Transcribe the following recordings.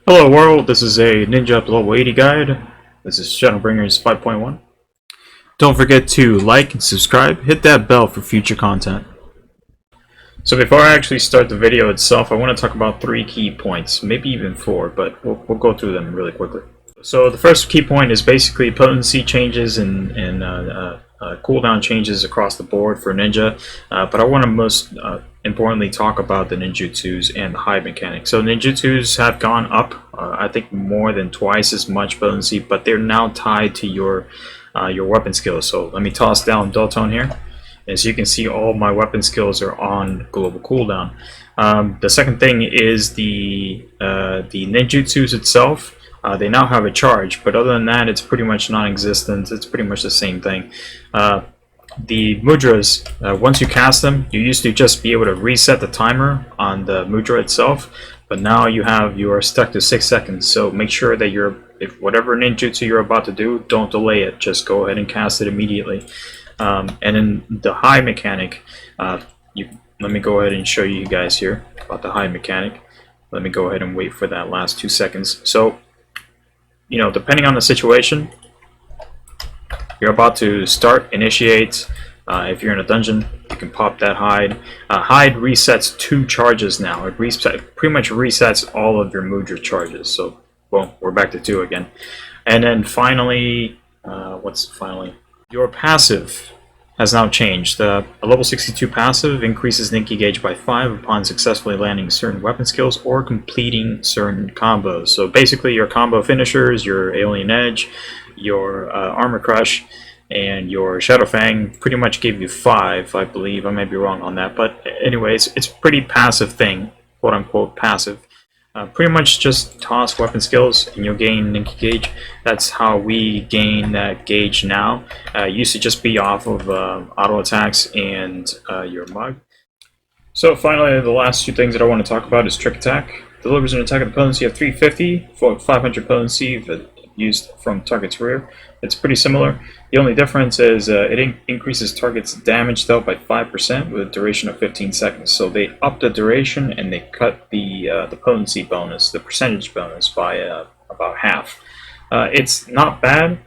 Hello world, this is a Ninja up to level 80 guide. This is Shadowbringers 5.1. Don't forget to like and subscribe, hit that bell for future content. So before I actually start the video itself, I want to talk about 3 key points, maybe even 4, but we'll go through them really quickly. So the first key point is basically potency changes and cooldown changes across the board for Ninja, but I want to most importantly talk about the ninjutsus and the hide mechanics. So ninjutsus have gone up, I think more than twice as much potency, but they're now tied to your weapon skills. So let me toss down dull tone here. As you can see, all my weapon skills are on global cooldown. The second thing is the ninjutsus itself. They now have a charge, but other than that, it's pretty much non-existent. It's pretty much the same thing. The Mudras, once you cast them, you used to just be able to reset the timer on the Mudra itself, but now you are stuck to 6 seconds. So make sure that if whatever ninjutsu you're about to do, don't delay it. Just go ahead and cast it immediately. And then the hide mechanic, let me go ahead and show you guys here about the hide mechanic. Let me go ahead and wait for that last 2 seconds. So, you know, depending on the situation, you're about to initiate. If you're in a dungeon, you can pop that hide. Hide resets 2 charges now. It pretty much resets all of your Mudra charges. So, boom, we're back to 2 again. And then finally, your passive has now changed. A level 62 passive increases Ninki gauge by 5 upon successfully landing certain weapon skills or completing certain combos. So basically your combo finishers, your Alien Edge, your Armor Crush, and your Shadow Fang pretty much give you 5, I believe. I may be wrong on that, but anyways, it's a pretty passive thing, quote unquote passive. Pretty much just toss weapon skills and you'll gain Ninki gauge. That's how we gain that gauge now. It used to just be off of AutoAtks and your mug. So finally, the last 2 things that I want to talk about is Trick Attack. Delivers an attack with a potency of 350 for 500 potency if used from target's rear. It's pretty similar. The only difference is it increases target's damage dealt by 5% with a duration of 15 seconds. So they up the duration and they cut the potency bonus, the percentage bonus, by about half. It's not bad,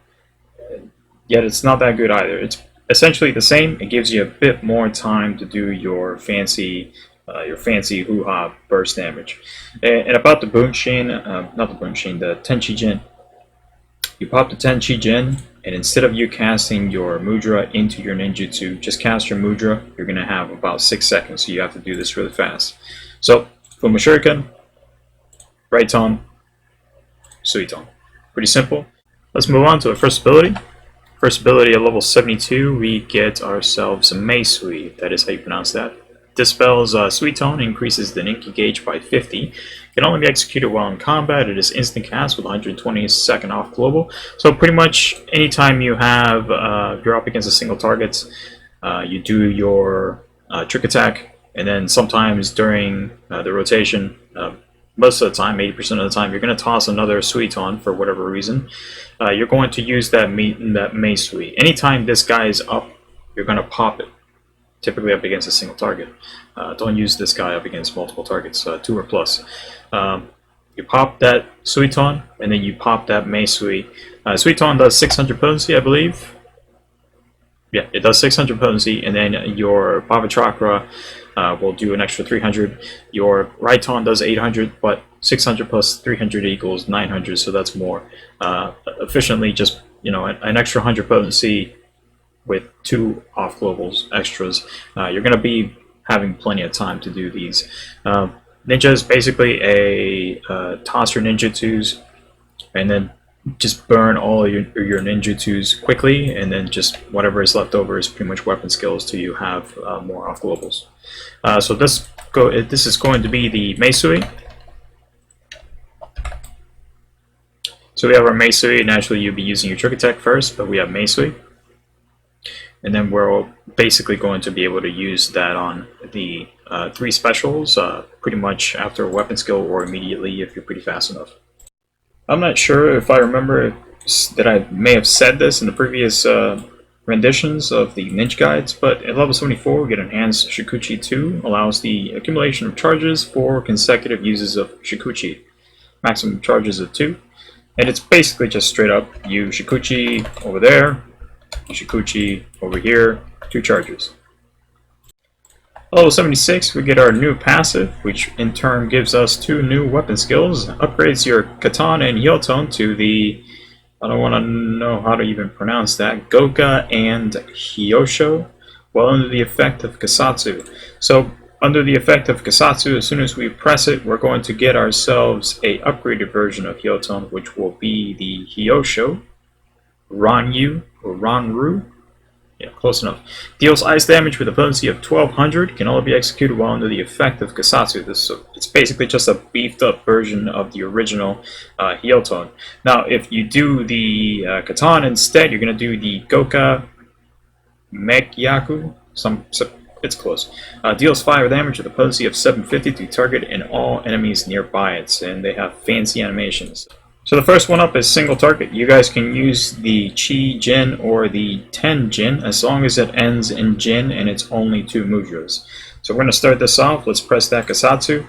yet it's not that good either. It's essentially the same. It gives you a bit more time to do your fancy hoo-ha burst damage. And about the Bunshin, the TenChiJin. You pop the TenChiJin, and instead of you casting your Mudra into your ninjutsu, just cast your Mudra. You're going to have about 6 seconds, so you have to do this really fast. So, Fumo Shuriken, right tone, sweet tone. Pretty simple. Let's move on to the first ability. First ability at level 72, we get ourselves a Meisui. That is how you pronounce that. Dispels Sweet Tone, increases the Ninki gauge by 50. Can only be executed while in combat. It is instant cast with 120-second off global. So pretty much anytime you have you're up against a single target, you do your Trick Attack, and then sometimes during the rotation, most of the time, 80% of the time, you're going to toss another Sweet Tone for whatever reason. You're going to use that Meisui. Anytime this guy is up, you're going to pop it. Typically up against a single target. Don't use this guy up against multiple targets, 2 or plus. You pop that Sweet Tone, and then you pop that Meisui. Sweet Tone does 600 potency, I believe. Yeah, it does 600 potency, and then your Bhava Chakra will do an extra 300. Your right tone does 800, but 600 plus 300 equals 900, so that's more. Efficiently, just an extra 100 potency with 2 off globals extras. You're going to be having plenty of time to do these. Ninja is basically a toss your ninjutsus and then just burn all your ninjutsus quickly, and then just whatever is left over is pretty much weapon skills till you have more off globals. So this is going to be the Meisui. So we have our Meisui. Naturally, you'll be using your Trick Attack first, but we have Meisui. And then we're basically going to be able to use that on the 3 specials pretty much after a weapon skill or immediately if you're pretty fast enough. I'm not sure if I remember that I may have said this in the previous renditions of the Ninja guides, but at level 74 we get Enhanced Shukuchi 2, allows the accumulation of charges for consecutive uses of Shukuchi. maximum charges of 2. And it's basically just straight up, you Shukuchi over there, you Shukuchi over here, 2 charges. Level 76, we get our new passive, which in turn gives us 2 new weapon skills. Upgrades your Katan and Hyoton to the, I don't want to know how to even pronounce that, Goka and Hyosho, while under the effect of Kassatsu. So, under the effect of Kassatsu, as soon as we press it, we're going to get ourselves a upgraded version of Hyoton, which will be the Hyosho, Ranyu, or Ranru. Yeah, close enough. Deals ice damage with a potency of 1200, can only be executed while under the effect of Kassatsu. It's basically just a beefed up version of the original Hyoton. Now, if you do the Katan instead, you're going to do the Goka Mekyaku. It's close. Deals fire damage with a potency of 750 to target and all enemies nearby it, and they have fancy animations. So the first one up is single target. You guys can use the TenChiJin or the TenChiJin as long as it ends in Jin and it's only 2 Mudras. So we're going to start this off. Let's press that Kassatsu.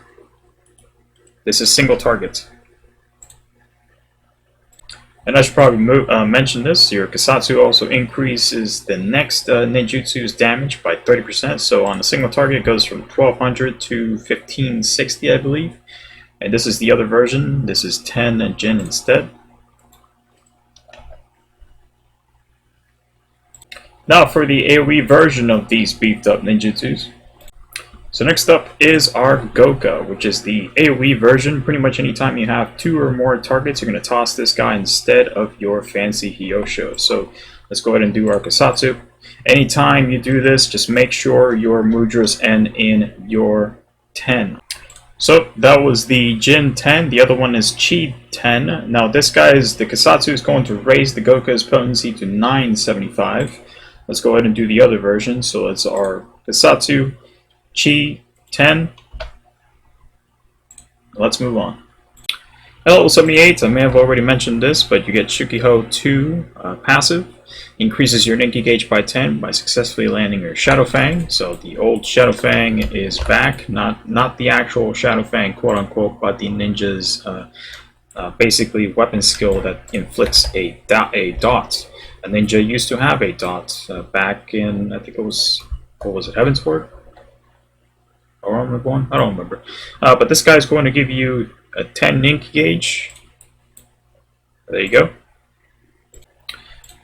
This is single target. And I should probably mention this. Your Kassatsu also increases the next ninjutsu's damage by 30%. So on a single target it goes from 1200 to 1560, I believe. And this is the other version. This is TenChiJin instead. Now for the AoE version of these beefed up ninjutsus. So next up is our Goka, which is the AoE version. Pretty much anytime you have 2 or more targets, you're going to toss this guy instead of your fancy Hyosho. So let's go ahead and do our Kassatsu. Anytime you do this, just make sure your Mudras end in your 10. So that was the Jin 10, the other one is Chi 10. Now this guy's, the Kassatsu is going to raise the Goka's potency to 975. Let's go ahead and do the other version. So it's our Kassatsu Chi 10. Let's move on. At level 78, I may have already mentioned this, but you get Shukiho 2 passive. Increases your Ninki gauge by 10 by successfully landing your Shadow Fang. So the old Shadow Fang is back, not the actual Shadow Fang, quote unquote, but the ninja's basically weapon skill that inflicts a dot. A ninja used to have a dot back in, I think it was, what was it, Heaven's Ward? Or one? I don't remember. But this guy's going to give you a 10 Ninki gauge. There you go.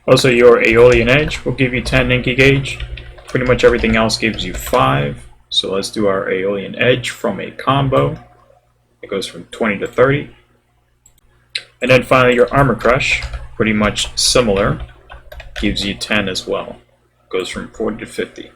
Also, your Aeolian Edge will give you 10 Ninki gauge. Pretty much everything else gives you 5. So let's do our Aeolian Edge from a combo. It goes from 20 to 30. And then finally your Armor Crush, pretty much similar, gives you 10 as well. Goes from 40 to 50.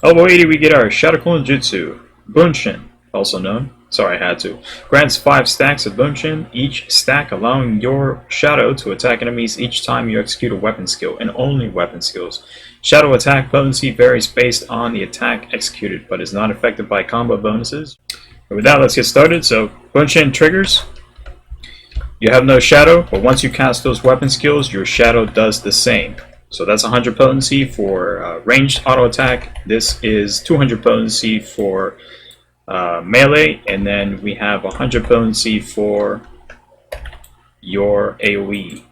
Level 80 we get our Shadow Jutsu, Bunshin, also known. Sorry, I had to. Grants 5 stacks of Bunshin, each stack allowing your Shadow to attack enemies each time you execute a weapon skill, and only weapon skills. Shadow attack potency varies based on the attack executed, but is not affected by combo bonuses. And with that, let's get started. So, Bunshin triggers. You have no Shadow, but once you cast those weapon skills, your Shadow does the same. So that's 100 potency for ranged auto attack. This is 200 potency for melee, and then we have 100 potency for your AoE.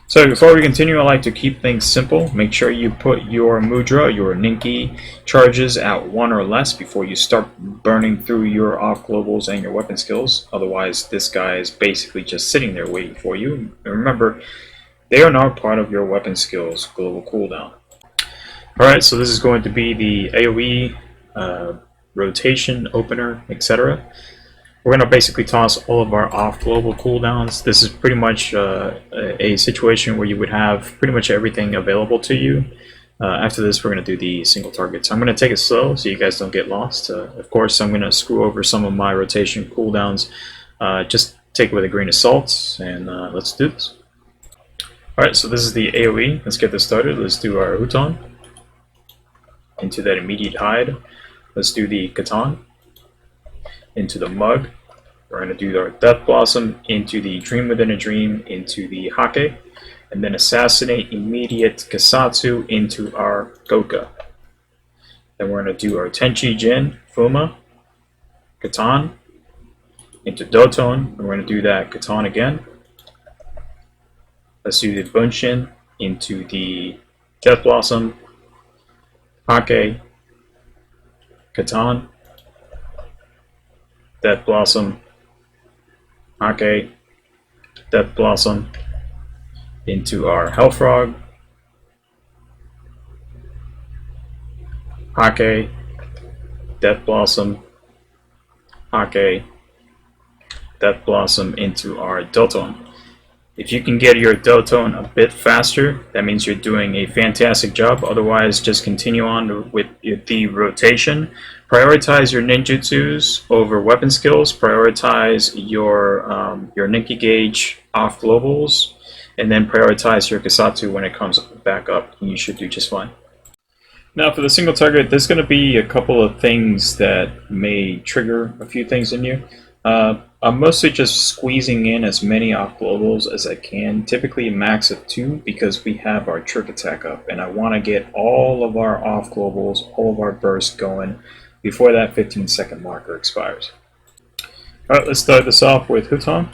So before we continue, I like to keep things simple. Make sure you put your Mudra, your Ninki charges at 1 or less before you start burning through your off globals and your weapon skills. Otherwise, this guy is basically just sitting there waiting for you. And remember, they are not part of your weapon skills global cooldown. Alright, so this is going to be the AoE rotation, opener, etc. We're going to basically toss all of our off global cooldowns. This is pretty much a situation where you would have pretty much everything available to you. After this, we're going to do the single targets. I'm going to take it slow so you guys don't get lost. Of course, I'm going to screw over some of my rotation cooldowns. Just take it with a grain of salt, and let's do this. Alright, so this is the AoE. Let's get this started. Let's do our Uton into that immediate hide. Let's do the Katan into the Mug. We're going to do our Death Blossom into the Dream Within a Dream into the Hake, and then Assassinate immediate Kassatsu into our Goka. Then we're going to do our TenChiJin Fuma Katan into Doton. We're going to do that Katan again. Let's do the Bunshin into the Death Blossom, Hake, Katan, Death Blossom, Hake, Death Blossom into our Hellfrog, Hake, Death Blossom, Hake, Death Blossom into our Doton. If you can get your Doton a bit faster, that means you're doing a fantastic job. Otherwise, just continue on with the rotation. Prioritize your ninjutsus over weapon skills. Prioritize your Ninki gauge off globals, and then prioritize your Kassatsu when it comes back up. And you should do just fine. Now for the single target, there's going to be a couple of things that may trigger a few things in you. I'm mostly just squeezing in as many off globals as I can, typically a max of 2 because we have our trick attack up, and I want to get all of our off globals, all of our bursts going before that 15-second marker expires. Alright, let's start this off with Huton.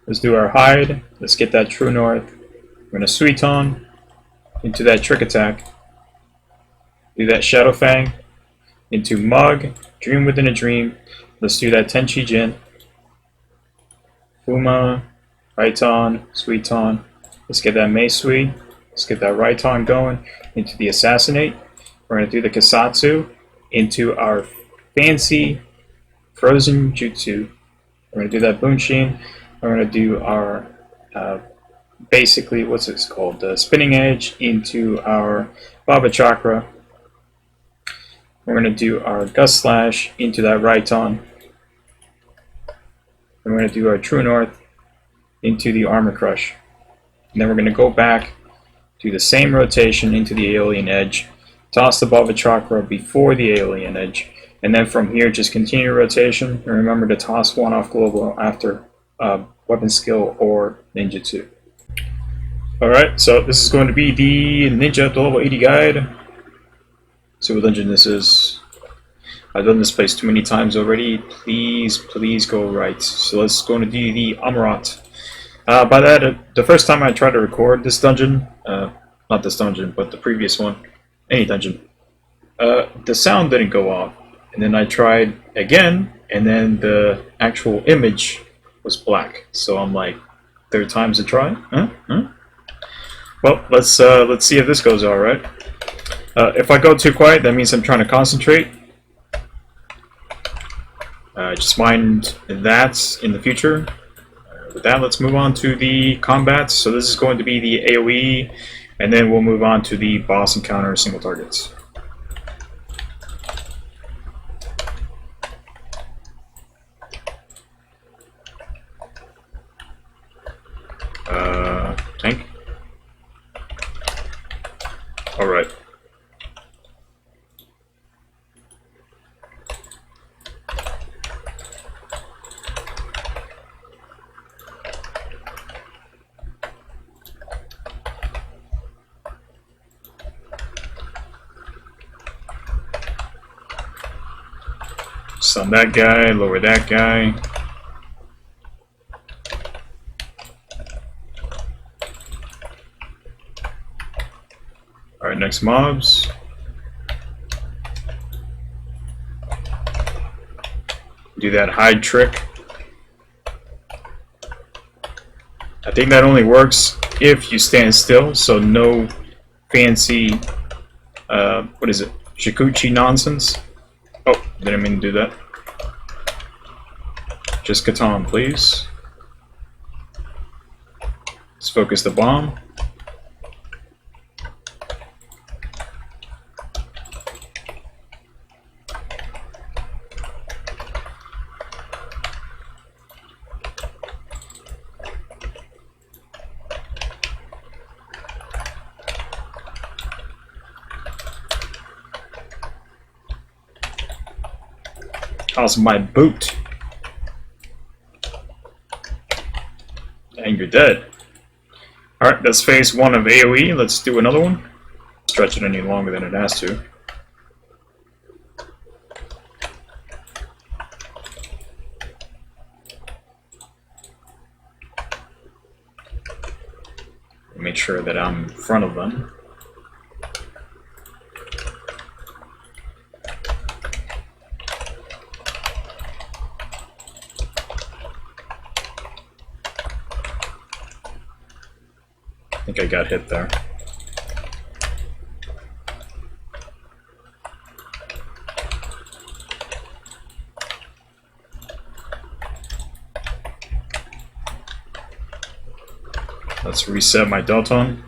Let's do our hide, let's get that true north. We're going to Suiton into that trick attack, do that Shadow Fang, into Mug, Dream Within a Dream. Let's do that TenChiJin, Fuma, Raiton, Suiton. Let's get that Meisui. Let's get that Raiton going into the Assassinate. We're going to do the Kassatsu into our fancy Frozen Jutsu. We're going to do that Bunshin. We're going to do our basically, what's this called? The Spinning Edge into our Baba Chakra. We're going to do our Gust Slash into that Raiton. And we're going to do our True North into the Armor Crush. And then we're going to go back, do the same rotation into the Aeolian Edge, toss the Baba Chakra before the Aeolian Edge, and then from here just continue rotation, and remember to toss one off global after weapon skill or ninjutsu. Alright, so this is going to be the Ninja at the level 80 guide. See what dungeon this is. I've done this place too many times already. Please go right. So let's go to do the Amaurot. By that, the first time I tried to record this dungeon, not this dungeon, but the previous one, any dungeon, the sound didn't go off. And then I tried again, and then the actual image was black. So I'm like, third time's a try? Huh? Well, let's see if this goes alright. If I go too quiet, that means I'm trying to concentrate. Just mind that in the future. With that, let's move on to the combats. So this is going to be the AoE, and then we'll move on to the boss encounter single targets. Tank. Alright. Stun that guy, lower that guy. Alright, next mobs. Do that hide trick. I think that only works if you stand still, so no fancy, what is it, Shukuchi nonsense. Oh, didn't mean to do that. Just Katan, please. Let's focus the bomb. How's my boot? And you're dead. Alright, that's phase 1 of AoE. Let's do another one. Stretch it any longer than it has to. Make sure that I'm in front of them. I think I got hit there. Let's reset my Delton.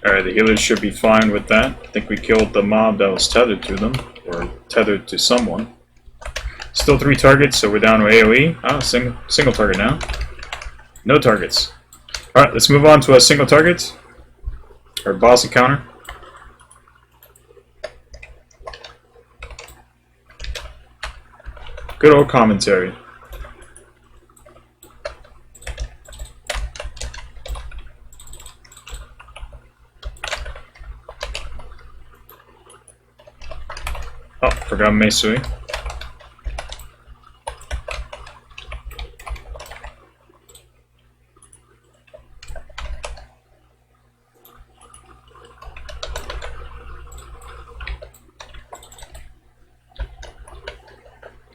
Alright, the healers should be fine with that. I think we killed the mob that was tethered to them, or tethered to someone. Still 3 targets, so we're down to AoE. Ah, single target now. No targets. Alright, let's move on to a single target. Our boss encounter. Good old commentary. Oh, forgot Meisui.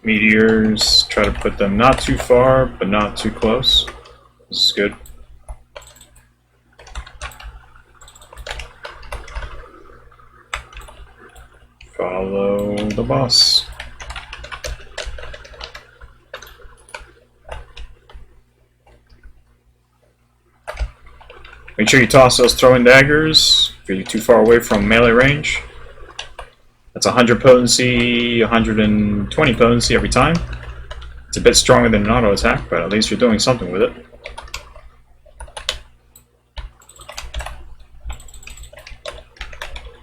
Meteors, try to put them not too far, but not too close. This is good. Follow the boss. Make sure you toss those throwing daggers if you're too far away from melee range. That's 100 potency, 120 potency every time. It's a bit stronger than an auto attack, but at least you're doing something with it.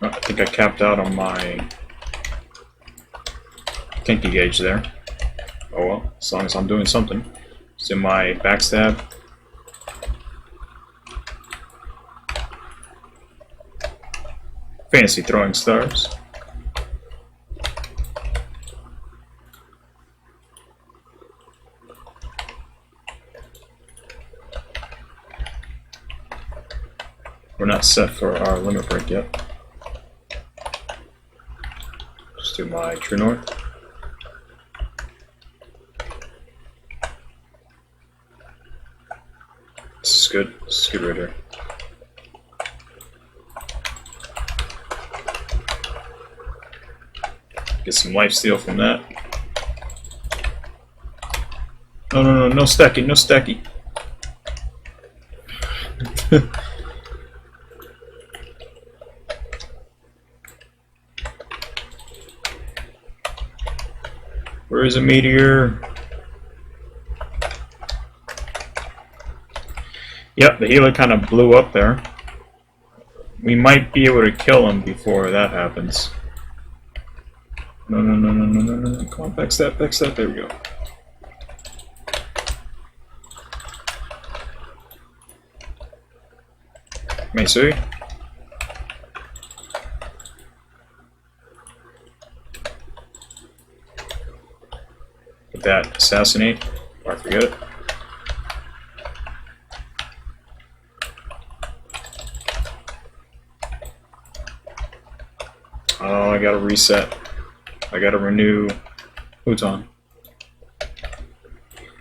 Oh, I think I capped out on my Ninki gauge there. Oh well, as long as I'm doing something. It's in my backstab. Fancy throwing stars. We're not set for our limit break yet. Just do my true north. This is good. This is good right here. Get some lifesteal from that. No stacky, no stacky. Where is a meteor? Yep, the healer kind of blew up there. We might be able to kill him before that happens. No. Come on, backstab, there we go. Meisui. Get that, assassinate. Or forget it. Oh, I gotta reset. I gotta renew Huton.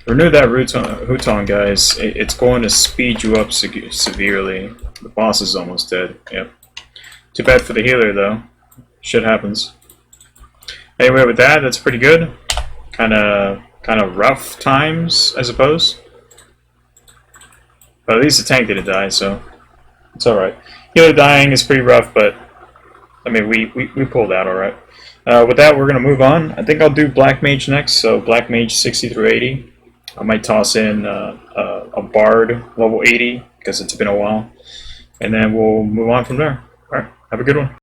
Renew that Huton, guys. It's going to speed you up severely. The boss is almost dead. Yep. Too bad for the healer, though. Shit happens. Anyway, with that, that's pretty good. Kind of rough times, I suppose. But at least the tank didn't die, so it's all right. Healer dying is pretty rough, but I mean, we pulled out all right. With that, we're going to move on. I think I'll do Black Mage next, so Black Mage 60 through 80. I might toss in a Bard level 80, because it's been a while. And then we'll move on from there. Alright, have a good one.